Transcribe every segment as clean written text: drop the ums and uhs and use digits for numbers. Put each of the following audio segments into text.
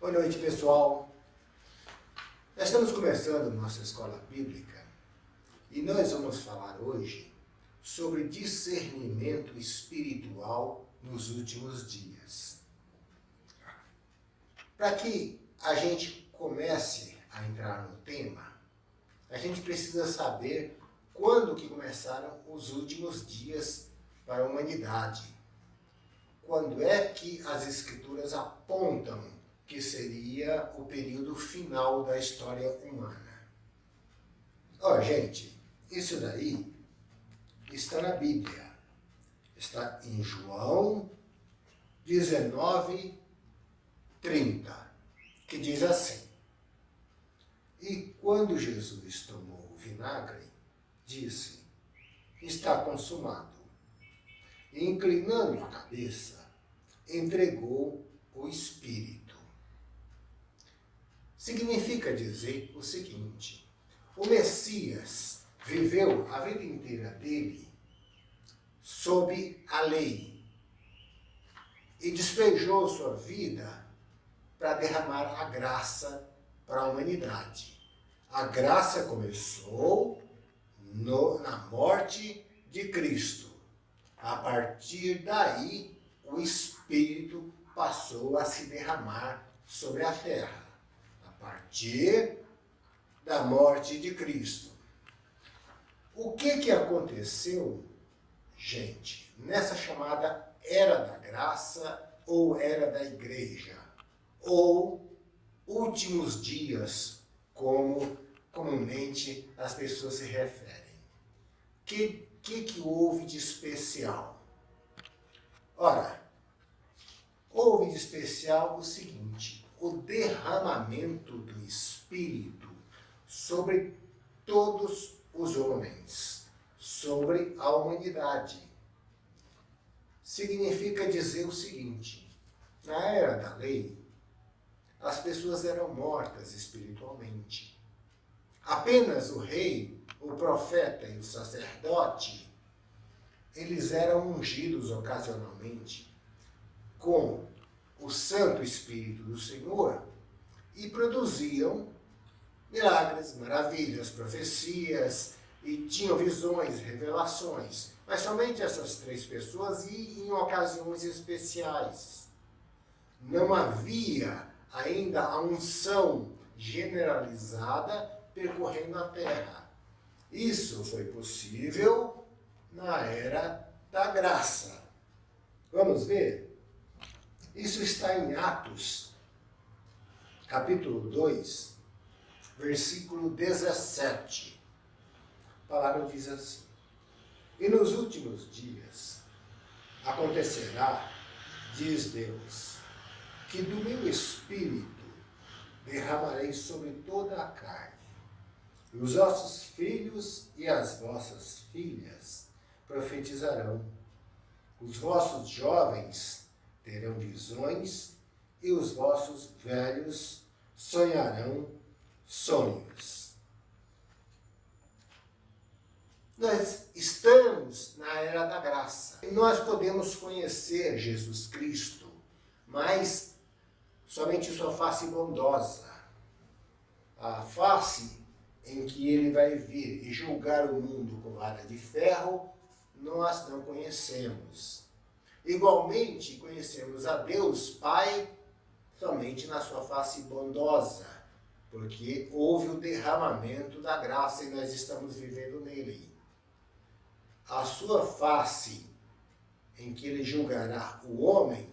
Boa noite, pessoal. Nós estamos começando nossa escola bíblica e nós vamos falar hoje sobre discernimento espiritual nos últimos dias. Para que a gente comece a entrar no tema, a gente precisa saber quando que começaram os últimos dias para a humanidade. Quando é que as Escrituras apontam que seria o período final da história humana? Gente, isso daí está na Bíblia. Está em João 19:30, que diz assim: E quando Jesus tomou o vinagre, disse: Está consumado. E inclinando a cabeça, entregou o Espírito. Significa dizer o seguinte: o Messias viveu a vida inteira dele sob a lei e despejou sua vida para derramar a graça para a humanidade. A graça começou na morte de Cristo. A partir daí, o Espírito passou a se derramar sobre a terra. A partir da morte de Cristo. O que aconteceu, gente, nessa chamada Era da Graça ou Era da Igreja? Ou últimos dias, como comumente as pessoas se referem. Que houve de especial? Ora, houve de especial o seguinte: o derramamento do Espírito sobre todos os homens, sobre a humanidade. Significa dizer o seguinte: na era da lei, as pessoas eram mortas espiritualmente. Apenas o rei, o profeta e o sacerdote, eles eram ungidos ocasionalmente com o Santo Espírito do Senhor e produziam milagres, maravilhas, profecias e tinham visões, revelações. Mas somente essas três pessoas e em ocasiões especiais. Não havia ainda a unção generalizada percorrendo a terra. Isso foi possível na Era da Graça. Vamos ver? Isso está em Atos, capítulo 2, versículo 17. A palavra diz assim: E nos últimos dias acontecerá, diz Deus, que do meu Espírito derramarei sobre toda a carne. E os vossos filhos e as vossas filhas profetizarão. Os vossos jovens terão visões e os vossos velhos sonharão sonhos. Nós estamos na Era da Graça. E nós podemos conhecer Jesus Cristo, mas somente sua face bondosa. A face em que ele vai vir e julgar o mundo com vara de ferro, nós não conhecemos. Igualmente, conhecemos a Deus Pai somente na sua face bondosa, porque houve o derramamento da graça e nós estamos vivendo nele. A sua face, em que ele julgará o homem,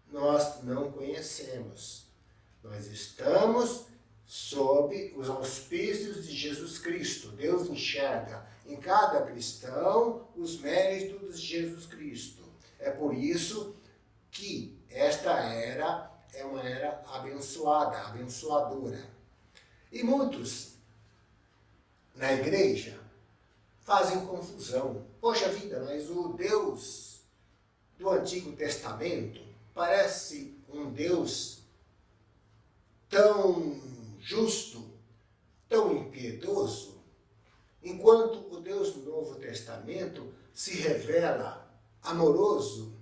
nós não conhecemos. Nós estamos sob os auspícios de Jesus Cristo. Deus enxerga em cada cristão os méritos de Jesus Cristo. É por isso que esta era é uma era abençoada, abençoadora. E muitos na igreja fazem confusão. Poxa vida, mas o Deus do Antigo Testamento parece um Deus tão justo, tão impiedoso, enquanto o Deus do Novo Testamento se revela amoroso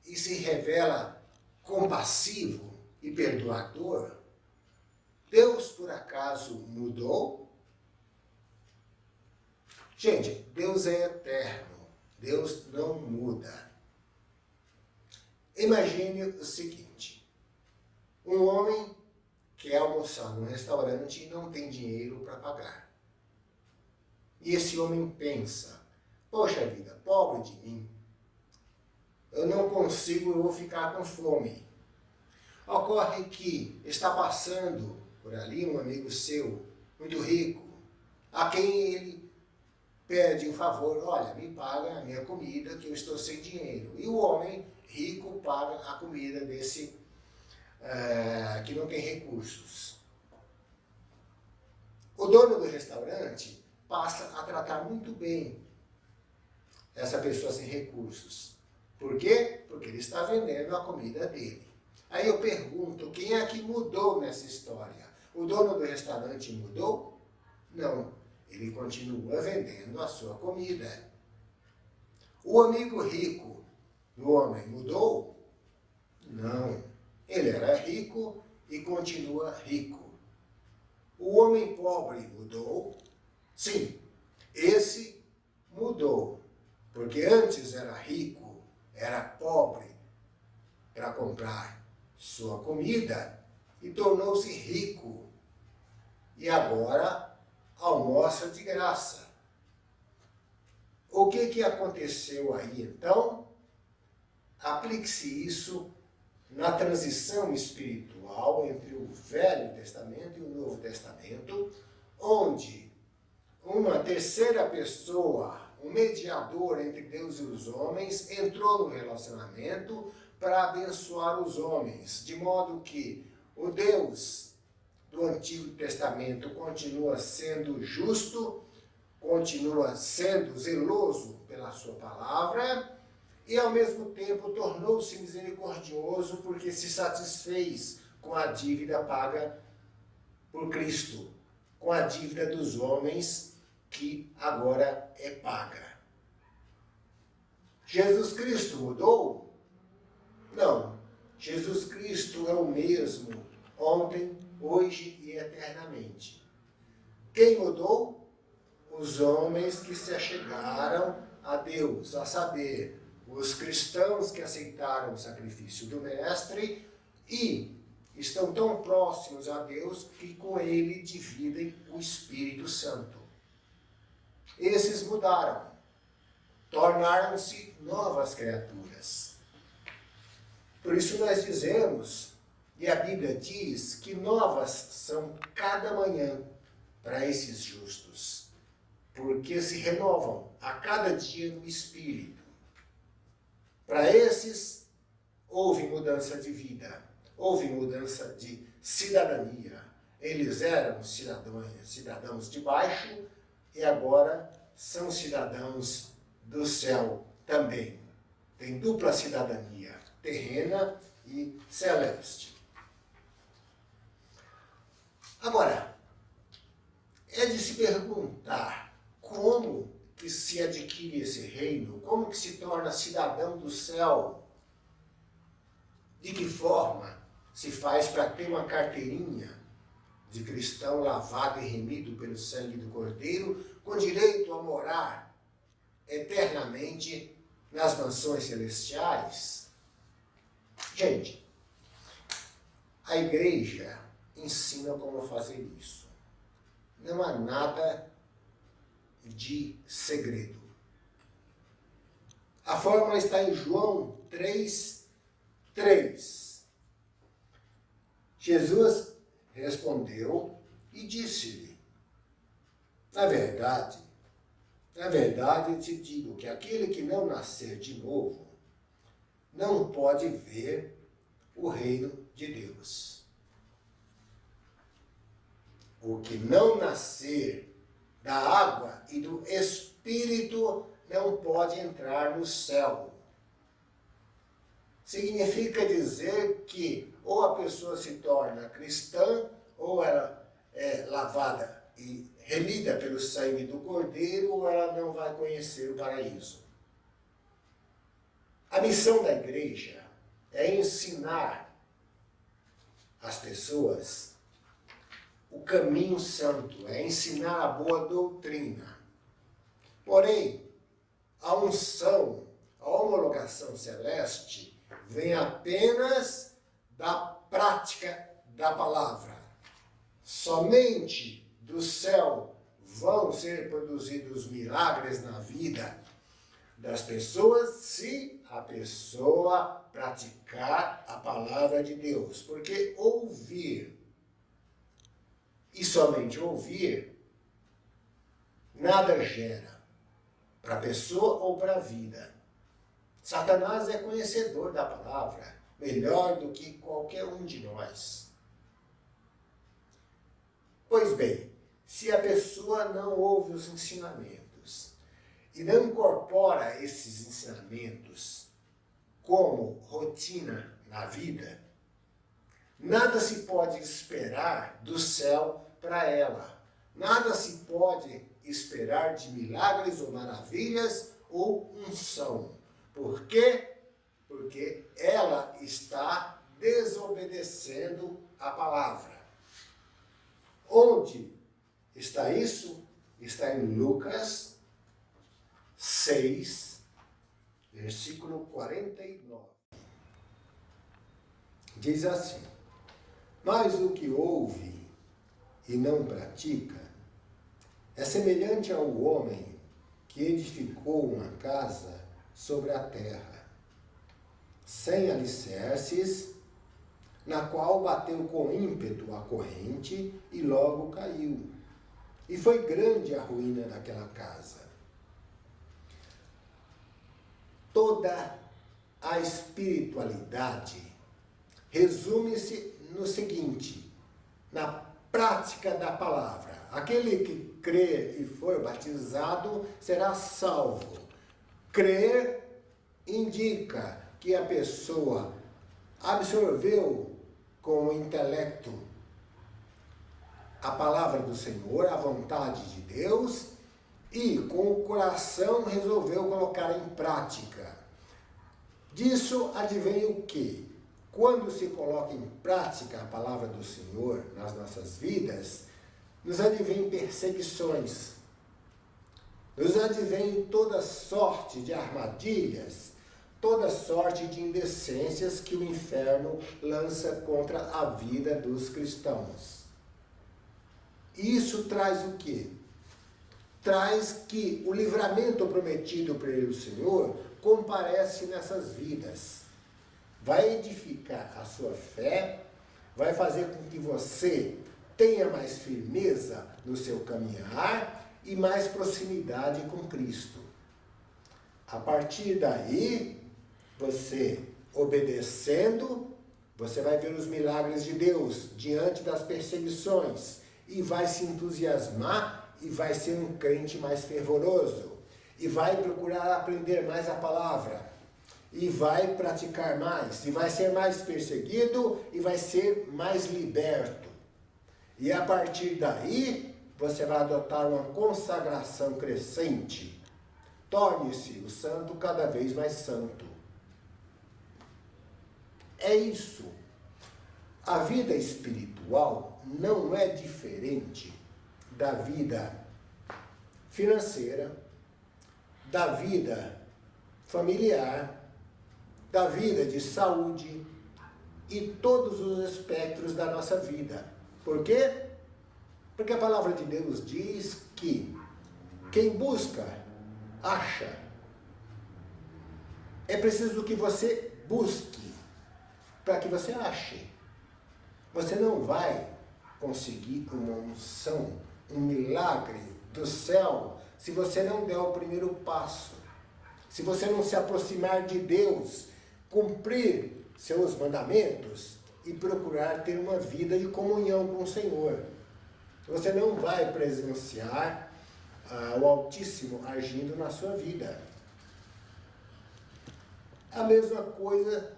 e se revela compassivo, e perdoador, Deus por acaso mudou? Gente, Deus é eterno, Deus não muda. Imagine o seguinte, um homem quer almoçar num restaurante e não tem dinheiro para pagar. E esse homem pensa, poxa vida, pobre de mim, eu não consigo, eu vou ficar com fome. Ocorre que está passando por ali um amigo seu, muito rico, a quem ele pede um favor, olha, me paga a minha comida que eu estou sem dinheiro. E o homem rico paga a comida desse que não tem recursos. O dono do restaurante passa a tratar muito bem essa pessoa sem recursos. Por quê? Porque ele está vendendo a comida dele. Aí eu pergunto, quem é que mudou nessa história? O dono do restaurante mudou? Não, ele continua vendendo a sua comida. O amigo rico do homem mudou? Não, ele era rico e continua rico. O homem pobre mudou? Sim, esse mudou, porque antes era rico, era pobre para comprar sua comida e tornou-se rico. E agora almoça de graça. O que aconteceu aí então? Aplique-se isso na transição espiritual entre o Velho Testamento e o Novo Testamento, onde uma terceira pessoa, um mediador entre Deus e os homens, entrou no relacionamento para abençoar os homens, de modo que o Deus do Antigo Testamento continua sendo justo, continua sendo zeloso pela sua palavra e, ao mesmo tempo, tornou-se misericordioso porque se satisfez com a dívida paga por Cristo, com a dívida dos homens que agora é paga. Jesus Cristo mudou? Não. Jesus Cristo é o mesmo ontem, hoje e eternamente. Quem mudou? Os homens que se achegaram a Deus, a saber, os cristãos que aceitaram o sacrifício do Mestre e estão tão próximos a Deus que com ele dividem o Espírito Santo. Esses mudaram, tornaram-se novas criaturas. Por isso nós dizemos, e a Bíblia diz, que novas são cada manhã para esses justos, porque se renovam a cada dia no Espírito. Para esses, houve mudança de vida, houve mudança de cidadania. Eles eram cidadãos de baixo e agora são cidadãos do céu também. Tem dupla cidadania, terrena e celeste. Agora, é de se perguntar como que se adquire esse reino, como que se torna cidadão do céu, de que forma se faz para ter uma carteirinha de cristão lavado e remido pelo sangue do Cordeiro, com direito a morar eternamente nas mansões celestiais. Gente, a igreja ensina como fazer isso. Não há nada de segredo. A fórmula está em João 3:3. Jesus respondeu e disse-lhe, na verdade eu te digo que aquele que não nascer de novo não pode ver o reino de Deus. O que não nascer da água e do Espírito não pode entrar no céu. Significa dizer que ou a pessoa se torna cristã, ou ela é lavada e remida pelo sangue do Cordeiro, ou ela não vai conhecer o paraíso. A missão da igreja é ensinar às pessoas o caminho santo, é ensinar a boa doutrina. Porém, a unção, a homologação celeste, vem apenas da prática da palavra. Somente do céu vão ser produzidos milagres na vida das pessoas se a pessoa praticar a palavra de Deus. Porque ouvir, e somente ouvir, nada gera para a pessoa ou para a vida. Satanás é conhecedor da palavra, melhor do que qualquer um de nós. Pois bem, se a pessoa não ouve os ensinamentos e não incorpora esses ensinamentos como rotina na vida, nada se pode esperar do céu para ela. Nada se pode esperar de milagres ou maravilhas ou unção. Por quê? Porque ela está desobedecendo a palavra. Onde está isso? Está em Lucas 6, versículo 49. Diz assim: mas o que ouve e não pratica é semelhante ao homem que edificou uma casa sobre a terra, sem alicerces, na qual bateu com ímpeto a corrente e logo caiu. E foi grande a ruína daquela casa. Toda a espiritualidade resume-se no seguinte: na prática da palavra. Aquele que crer e for batizado será salvo. Crer indica que a pessoa absorveu com o intelecto a palavra do Senhor, a vontade de Deus, e com o coração resolveu colocar em prática. Disso advém o quê? Quando se coloca em prática a palavra do Senhor nas nossas vidas, nos advém perseguições, nos advém toda sorte de armadilhas, toda sorte de indecências que o inferno lança contra a vida dos cristãos. Isso traz o quê? Traz que o livramento prometido pelo Senhor comparece nessas vidas. Vai edificar a sua fé, vai fazer com que você tenha mais firmeza no seu caminhar e mais proximidade com Cristo. A partir daí, você obedecendo, você vai ver os milagres de Deus diante das perseguições e vai se entusiasmar e vai ser um crente mais fervoroso e vai procurar aprender mais a palavra e vai praticar mais e vai ser mais perseguido e vai ser mais liberto. E a partir daí, você vai adotar uma consagração crescente. Torne-se o santo cada vez mais santo. É isso. A vida espiritual não é diferente da vida financeira, da vida familiar, da vida de saúde e todos os espectros da nossa vida. Por quê? Porque a palavra de Deus diz que quem busca, acha. É preciso que você busque para que você ache. Você não vai conseguir uma unção, um milagre do céu, se você não der o primeiro passo. Se você não se aproximar de Deus, cumprir seus mandamentos e procurar ter uma vida de comunhão com o Senhor. Você não vai presenciar o Altíssimo agindo na sua vida. A mesma coisa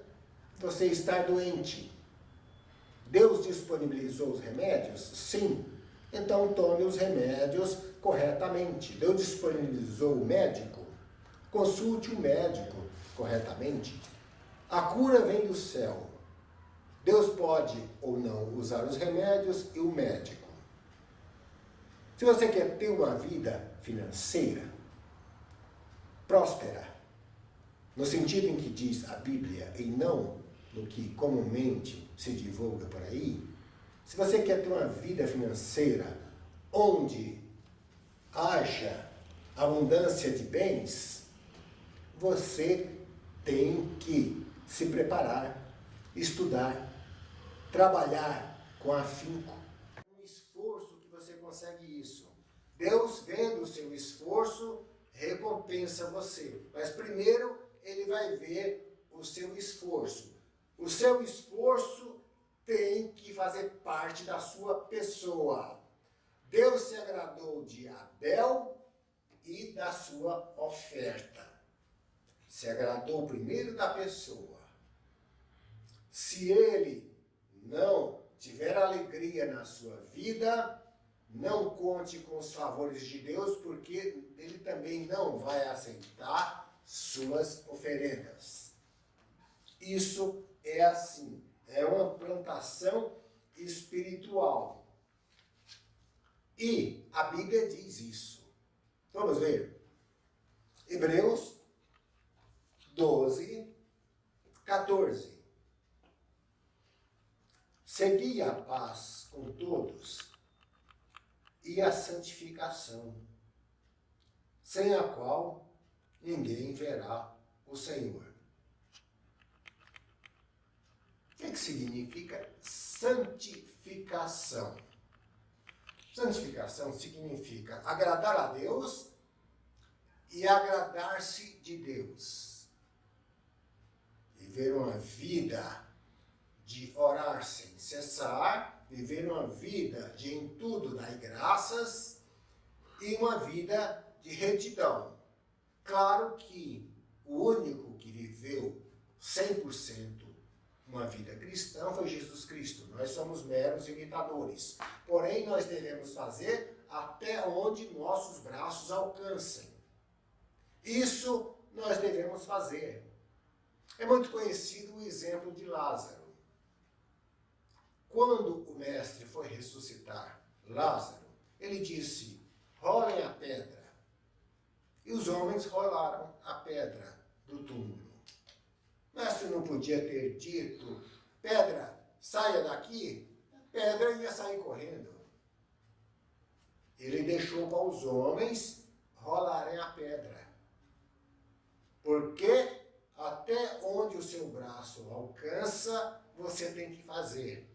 você estar doente. Deus disponibilizou os remédios? Sim. Então tome os remédios corretamente. Deus disponibilizou o médico? Consulte o médico corretamente. A cura vem do céu. Deus pode ou não usar os remédios e o médico. Se você quer ter uma vida financeira próspera, no sentido em que diz a Bíblia e não no que comumente se divulga por aí, se você quer ter uma vida financeira onde haja abundância de bens, você tem que se preparar, estudar, trabalhar com afinco. Um esforço que você consegue isso. Deus, vendo o seu esforço, recompensa você. Mas primeiro, ele vai ver o seu esforço. O seu esforço tem que fazer parte da sua pessoa. Deus se agradou de Abel e da sua oferta. Se agradou primeiro da pessoa. Se ele não tiver alegria na sua vida, não conte com os favores de Deus, porque ele também não vai aceitar suas oferendas. Isso é assim, é uma plantação espiritual. E a Bíblia diz isso. Vamos ver. Hebreus 12, 14. Segui a paz com todos e a santificação, sem a qual ninguém verá o Senhor. O que significa santificação? Santificação significa agradar a Deus e agradar-se de Deus. Viver uma vida de orar sem cessar, viver uma vida de em tudo dar graças e uma vida de retidão. Claro que o único que viveu 100% uma vida cristã foi Jesus Cristo. Nós somos meros imitadores. Porém, nós devemos fazer até onde nossos braços alcancem. Isso nós devemos fazer. É muito conhecido o exemplo de Lázaro. Quando o mestre foi ressuscitar Lázaro, ele disse, rolem a pedra. E os homens rolaram a pedra do túmulo. O mestre não podia ter dito, pedra, saia daqui. A pedra ia sair correndo. Ele deixou para os homens rolarem a pedra. Porque até onde o seu braço alcança, você tem que fazer.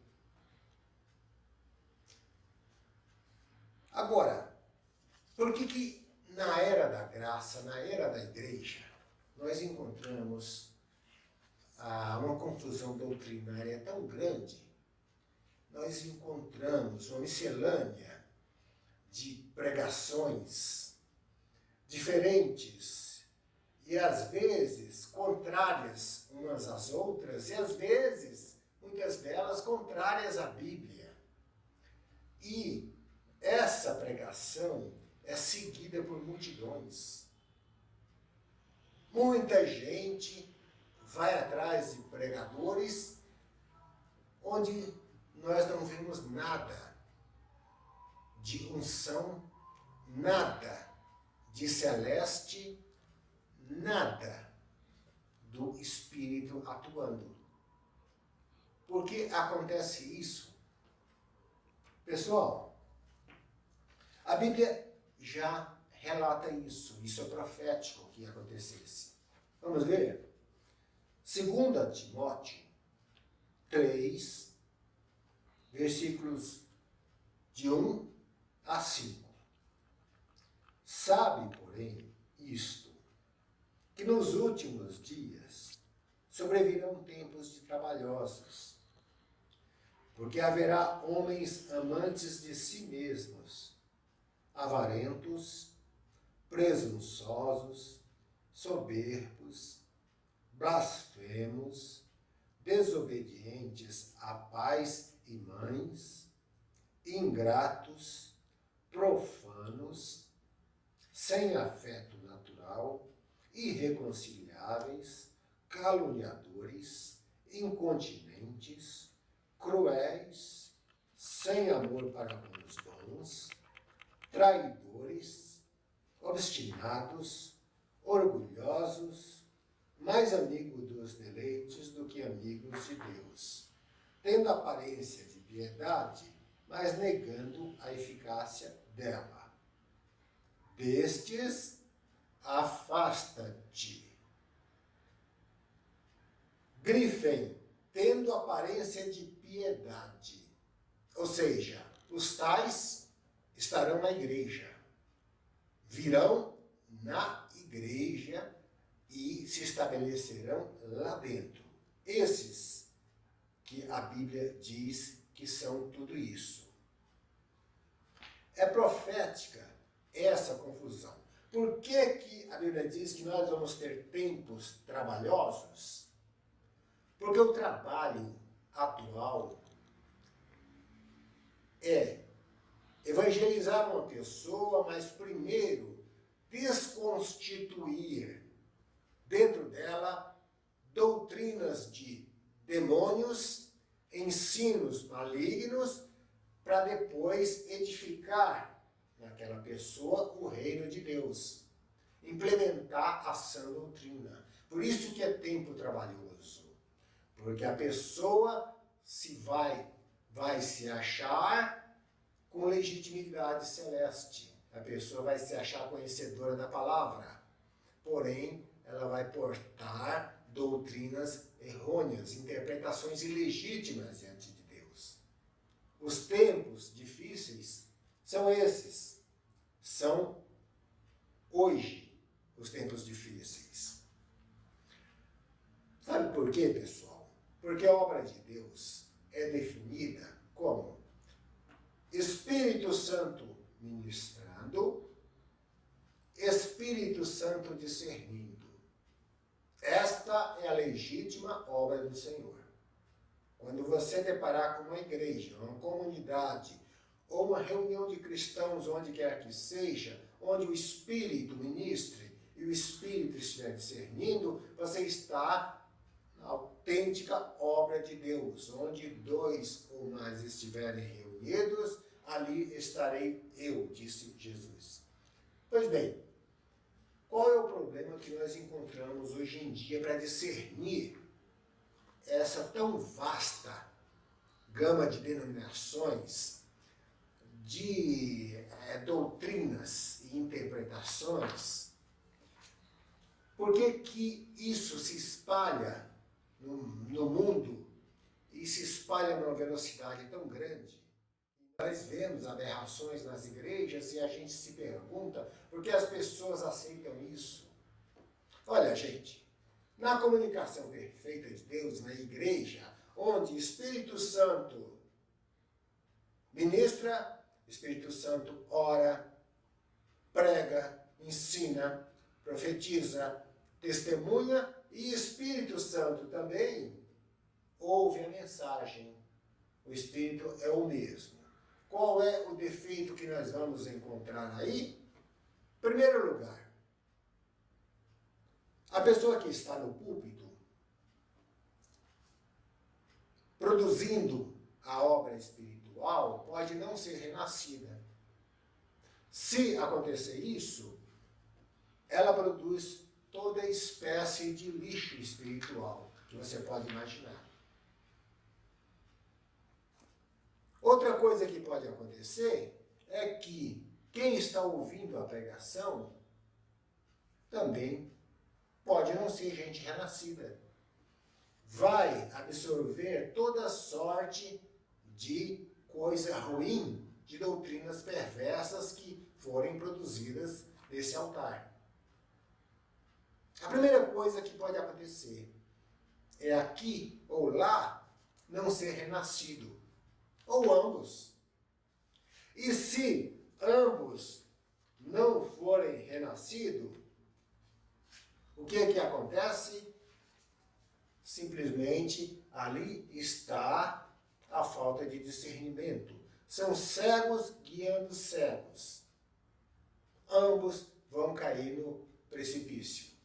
Agora, por que na era da graça, na era da igreja, nós encontramos uma confusão doutrinária tão grande? Nós encontramos uma miscelânea de pregações diferentes e às vezes contrárias umas às outras e às vezes, muitas delas, contrárias à Bíblia. E essa pregação é seguida por multidões. Muita gente vai atrás de pregadores onde nós não vemos nada de unção, nada de celeste, nada do Espírito atuando. Por que acontece isso? Pessoal, a Bíblia já relata isso. Isso é profético que acontecesse. Vamos ver? 2 Timóteo 3, versículos de 1 a 5. Sabe, porém, isto, que nos últimos dias sobrevirão tempos de trabalhosos, porque haverá homens amantes de si mesmos, avarentos, presunçosos, soberbos, blasfemos, desobedientes a pais e mães, ingratos, profanos, sem afeto natural, irreconciliáveis, caluniadores, incontinentes, cruéis, sem amor para com os bons, traidores, obstinados, orgulhosos, mais amigos dos deleites do que amigos de Deus, tendo aparência de piedade, mas negando a eficácia dela. Destes, afasta-te. Grifem, tendo aparência de piedade. Ou seja, os tais estarão na igreja, virão na igreja e se estabelecerão lá dentro. Esses que a Bíblia diz que são tudo isso. É profética essa confusão. Por que a Bíblia diz que nós vamos ter tempos trabalhosos? Porque o trabalho atual é evangelizar uma pessoa, mas primeiro desconstituir dentro dela doutrinas de demônios, ensinos malignos, para depois edificar naquela pessoa o reino de Deus, implementar a sã doutrina. Por isso que é tempo trabalhoso, porque a pessoa vai se achar com legitimidade celeste, a pessoa vai se achar conhecedora da palavra, porém ela vai portar doutrinas errôneas, interpretações ilegítimas diante de Deus. Os tempos difíceis são esses, são hoje os tempos difíceis. Sabe por quê, pessoal? Porque a obra de Deus é definida como Espírito Santo ministrando, Espírito Santo discernindo. Esta é a legítima obra do Senhor. Quando você deparar com uma igreja, uma comunidade, ou uma reunião de cristãos, onde quer que seja, onde o Espírito ministre e o Espírito estiver discernindo, você está na autêntica obra de Deus. Onde dois ou mais estiverem reunidos, ali estarei eu, disse Jesus. Pois bem, qual é o problema que nós encontramos hoje em dia para discernir essa tão vasta gama de denominações, de doutrinas e interpretações? Por que isso se espalha no mundo e se espalha numa velocidade tão grande? Nós vemos aberrações nas igrejas e a gente se pergunta por que as pessoas aceitam isso. Olha, gente, na comunicação perfeita de Deus, na igreja, onde o Espírito Santo ministra, o Espírito Santo ora, prega, ensina, profetiza, testemunha, e o Espírito Santo também ouve a mensagem. O Espírito é o mesmo. Qual é o defeito que nós vamos encontrar aí? Em primeiro lugar, a pessoa que está no púlpito, produzindo a obra espiritual, pode não ser renascida. Se acontecer isso, ela produz toda espécie de lixo espiritual que você pode imaginar. Outra coisa que pode acontecer é que quem está ouvindo a pregação também pode não ser gente renascida. Vai absorver toda sorte de coisa ruim, de doutrinas perversas que forem produzidas nesse altar. A primeira coisa que pode acontecer é aqui ou lá não ser renascido, ou ambos. E se ambos não forem renascidos, o que é que acontece? Simplesmente ali está a falta de discernimento. São cegos guiando cegos. Ambos vão cair no precipício.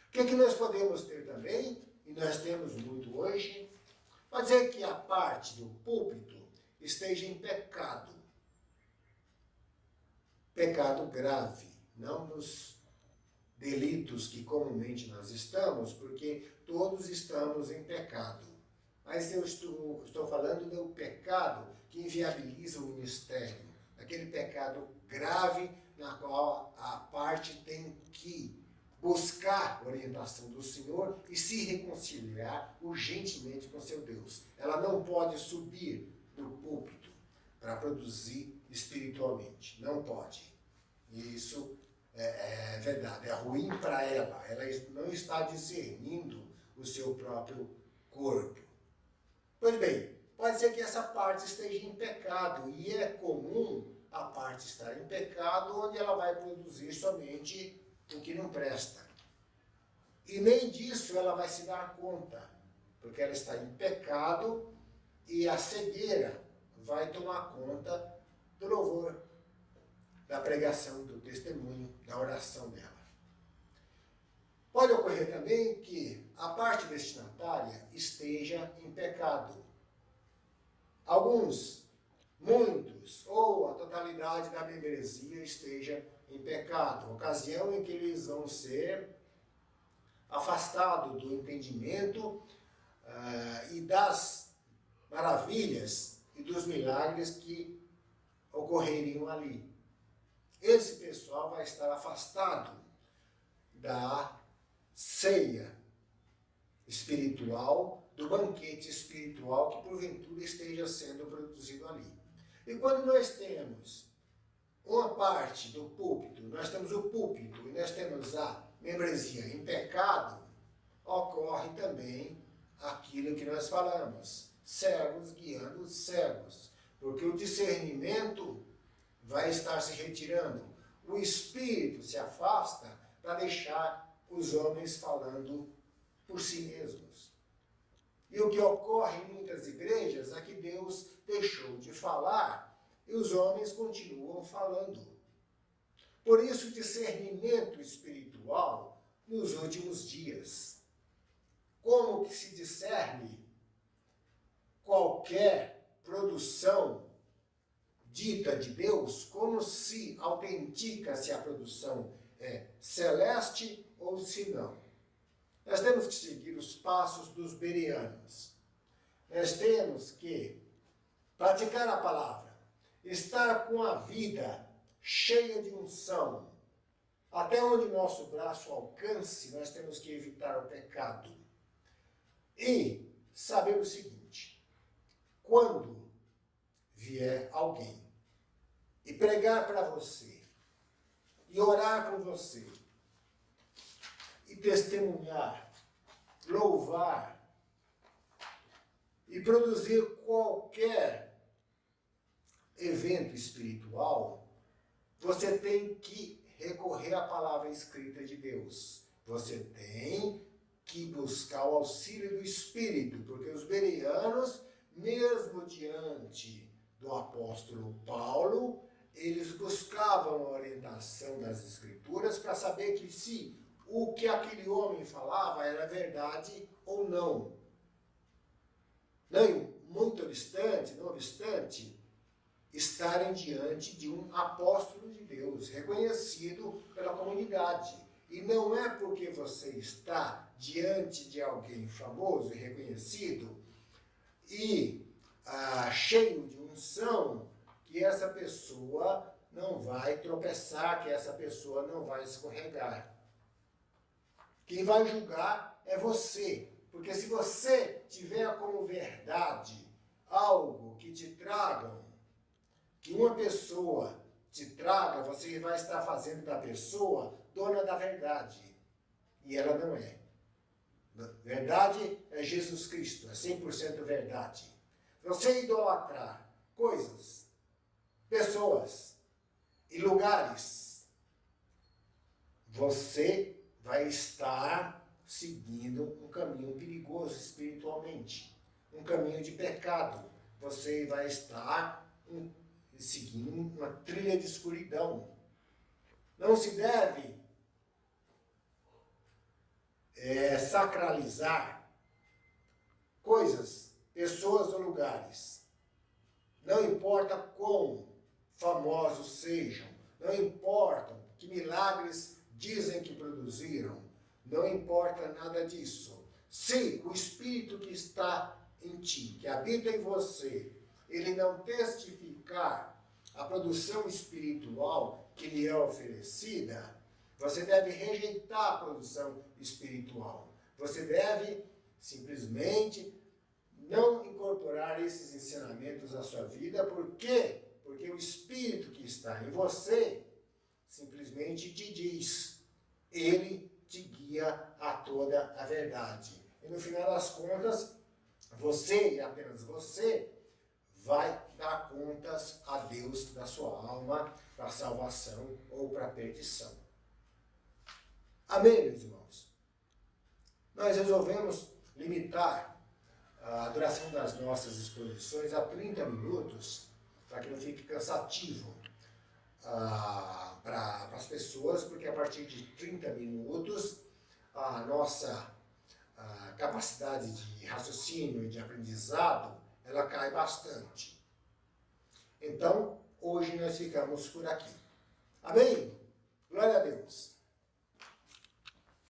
O que é que nós podemos ter também, e nós temos muito hoje? Pode ser que a parte do púlpito esteja em pecado. Pecado grave, não nos delitos que comumente nós estamos, porque todos estamos em pecado. Mas eu estou falando do pecado que inviabiliza o ministério, aquele pecado grave na qual a parte tem que buscar a orientação do Senhor e se reconciliar urgentemente com seu Deus. Ela não pode subir do púlpito para produzir espiritualmente. Não pode. E isso é verdade. É ruim para ela. Ela não está discernindo o seu próprio corpo. Pois bem, pode ser que essa parte esteja em pecado. E é comum a parte estar em pecado, onde ela vai produzir somente o que não presta. E nem disso ela vai se dar conta, porque ela está em pecado e a cegueira vai tomar conta do louvor, da pregação, do testemunho, da oração dela. Pode ocorrer também que a parte destinatária esteja em pecado. Alguns, muitos, ou a totalidade da membresia esteja em pecado, ocasião em que eles vão ser afastados do entendimento e das maravilhas e dos milagres que ocorreriam ali. Esse pessoal vai estar afastado da ceia espiritual, do banquete espiritual que porventura esteja sendo produzido ali. E quando nós temos uma parte do púlpito, nós temos o púlpito e nós temos a membresia em pecado, ocorre também aquilo que nós falamos, cegos guiando cegos, porque o discernimento vai estar se retirando, o espírito se afasta para deixar os homens falando por si mesmos. E o que ocorre em muitas igrejas é que Deus deixou de falar e os homens continuam falando. Por isso, o discernimento espiritual nos últimos dias. Como que se discerne qualquer produção dita de Deus? Como se autentica se a produção é celeste ou se não? Nós temos que seguir os passos dos bereanos. Nós temos que praticar a palavra, estar com a vida cheia de unção. Até onde nosso braço alcance, nós temos que evitar o pecado. E saber o seguinte, quando vier alguém e pregar para você, e orar com você, e testemunhar, louvar, e produzir qualquer evento espiritual, você tem que recorrer à palavra escrita de Deus. Você tem que buscar o auxílio do Espírito, porque os bereanos, mesmo diante do apóstolo Paulo, eles buscavam a orientação das Escrituras para saber que se o que aquele homem falava era verdade ou não. Não muito distante, não obstante, estarem diante de um apóstolo de Deus, reconhecido pela comunidade. E não é porque você está diante de alguém famoso e reconhecido e cheio de unção, que essa pessoa não vai tropeçar, que essa pessoa não vai escorregar. Quem vai julgar é você, porque se você tiver como verdade algo que te tragam, que uma pessoa te traga, você vai estar fazendo da pessoa dona da verdade. E ela não é. Verdade é Jesus Cristo, é 100% verdade. Se você idolatrar coisas, pessoas e lugares, você vai estar seguindo um caminho perigoso espiritualmente, um caminho de pecado. Você vai estar seguindo uma trilha de escuridão. Não se deve sacralizar coisas pessoas ou lugares. Não importa quão famosos sejam, não importa que milagres dizem que produziram, não importa nada disso. Se o Espírito que está em ti, que habita em você, ele não testificar a produção espiritual que lhe é oferecida, você deve rejeitar a produção espiritual. Você deve simplesmente não incorporar esses ensinamentos à sua vida. Por quê? Porque o Espírito que está em você simplesmente te diz. Ele te guia a toda a verdade. E no final das contas, você e apenas você vai dar contas a Deus da sua alma para a salvação ou para a perdição. Amém, meus irmãos? Nós resolvemos limitar a duração das nossas exposições a 30 minutos, para que não fique cansativo para as pessoas, porque a partir de 30 minutos a nossa capacidade de raciocínio e de aprendizado, ela cai bastante. Então, hoje nós ficamos por aqui. Amém? Glória a Deus!